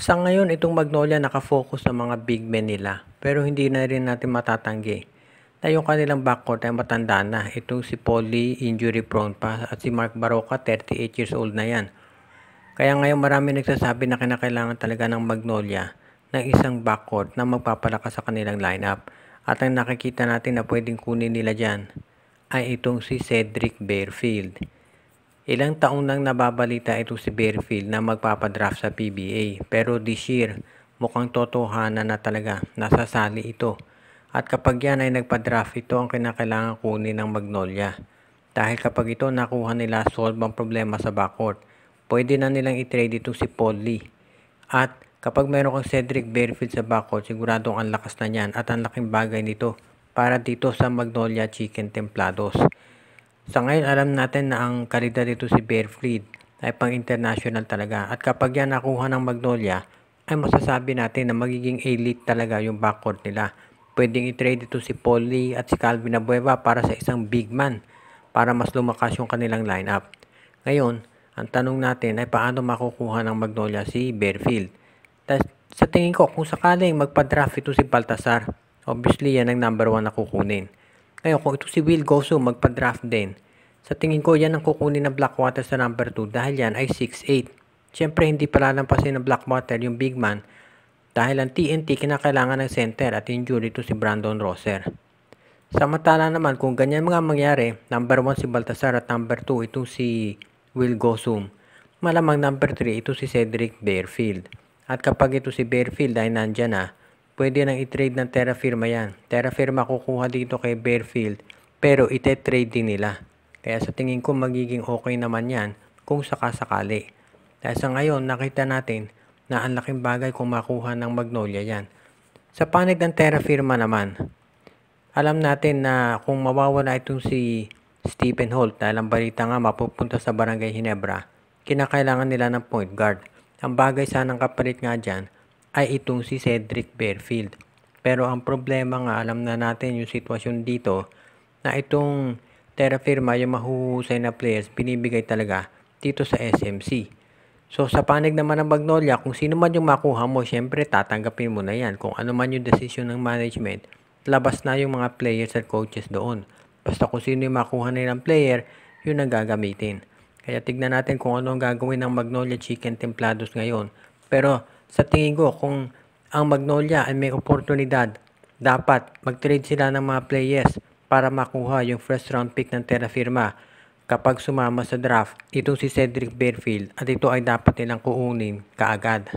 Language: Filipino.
Sa ngayon, itong Magnolia nakafocus sa mga big men nila. Pero hindi na rin natin matatanggi na yung kanilang backcourt ay matanda na. Itong si Pauli, injury prone pa. At si Mark Baroka, 38 years old na yan. Kaya ngayon marami nagsasabi na kinakailangan talaga ng Magnolia ng isang backcourt na magpapalakas sa kanilang lineup. At ang nakikita natin na pwedeng kunin nila dyan ay itong si Cedric Barefield. Ilang taong nang nababalita itong si Barefield na magpapadraft sa PBA, pero this year mukhang totohanan na talaga, nasasali ito. At kapag yan ay nagpa-draft, ito ang kinakailangan kunin ng Magnolia. Dahil kapag ito nakuha nila, solve ang problema sa backcourt. Pwede na nilang i-trade itong si Paul Lee. At kapag meron kang Cedric Barefield sa backcourt, siguradong ang lakas na niyan at ang laking bagay nito para dito sa Magnolia Chicken Templados. Sa ngayon, alam natin na ang kalidad dito si Barefield ay pang-international talaga. At kapag yan nakuha ng Magnolia, ay masasabi natin na magiging elite talaga yung backcourt nila. Pwedeng i-trade ito si Paul Lee at si Calvin Abueva para sa isang big man para mas lumakas yung kanilang lineup. Ngayon, ang tanong natin ay paano makukuha ng Magnolia si Barefield. Sa tingin ko, kung sakaling magpa-draft ito si Baltasar, obviously yan ang number 1 na kukunin. Ngayon, kung ito si Will Gosu magpa-draft din, sa tingin ko yan ang kukunin ng Blackwater sa number 2 dahil yan ay 6'8". Siyempre, hindi palalampasin ng Blackwater yung big man dahil ang TNT kinakailangan ng center at injury ito si Brandon Rosser. Samantala naman, kung ganyan mga mangyari, number 1 si Baltasar at number 2 itong si Will Gosum. Malamang number 3 ito si Cedric Barefield. At kapag ito si Barefield ay nandyan na, pwede nang i-trade ng Terra Firma yan. Terra Firma kukuha dito kay Barefield, pero ite-trade din nila. Kaya sa tingin ko magiging okay naman yan kung sakasakali. Dahil sa ngayon, nakita natin na ang laking bagay kung makuha ng Magnolia yan. Sa panig ng Terra Firma naman, alam natin na kung mawawala itong si Stephen Holt dahil ang balita nga mapupunta sa Barangay Ginebra, kinakailangan nila ng point guard. Ang bagay sanang kapalit nga dyan ay itong si Cedric Barefield. Pero ang problema nga, alam na natin yung sitwasyon dito na itong Terra Firma, yung mahuhusay na players, binibigay talaga dito sa SMC. So sa panig naman ng Magnolia, kung sino man yung makuha mo, syempre tatanggapin mo na yan. Kung ano man yung decision ng management, labas na yung mga players at coaches doon. Basta kung sino yung makuha nilang player, yun ang gagamitin. Kaya tignan natin kung ano ang gagawin ng Magnolia Chicken Templados ngayon. Pero sa tingin ko, kung ang Magnolia ay may oportunidad, dapat mag-trade sila ng mga players para makuha yung first round pick ng Terra Firma kapag sumama sa draft itong si Cedric Barefield at ito ay dapat nilang kuunin kaagad.